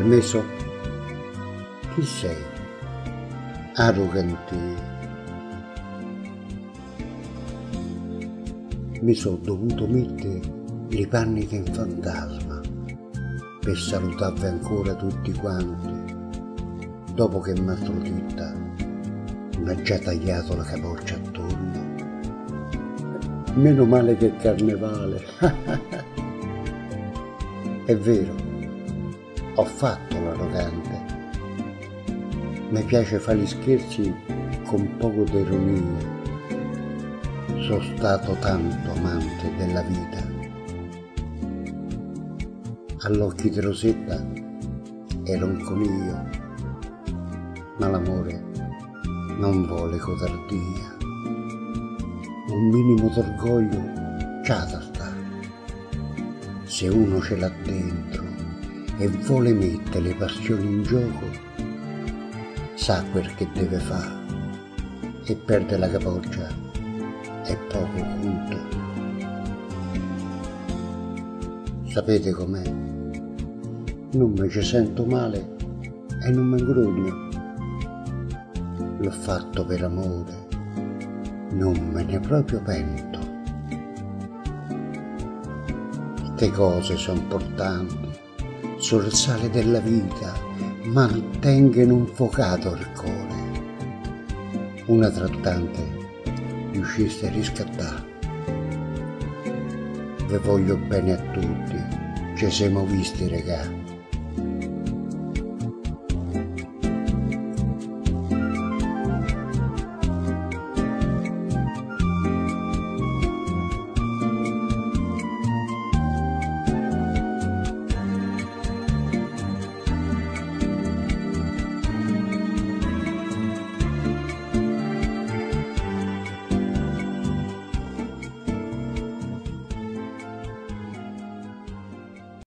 Permesso? Chi sei? Arrogante. Mi sono dovuto mettere le panni di un fantasma per salutarvi ancora tutti quanti, dopo che Mastro Titta mi ha già tagliato la capoccia attorno. Meno male che è carnevale. È vero, ho fatto l'arrogante. Mi piace fare gli scherzi con poco di ironia. Sono stato tanto amante della vita. All'occhi di Rosetta ero un coniglio, ma l'amore non vuole codardia. Un minimo d'orgoglio c'ha da sta. Se uno ce l'ha dentro e vuole mettere le passioni in gioco, sa quel che deve fare e perde la capoccia è poco conto. Sapete com'è? Non mi ci sento male e non mi ingrugno. L'ho fatto per amore, non me ne proprio pento. Ste cose sono importanti, sul sale della vita, mantengono infuocato il cuore. Una tra tante riusciste a riscattare. Vi voglio bene a tutti, ci siamo visti regà.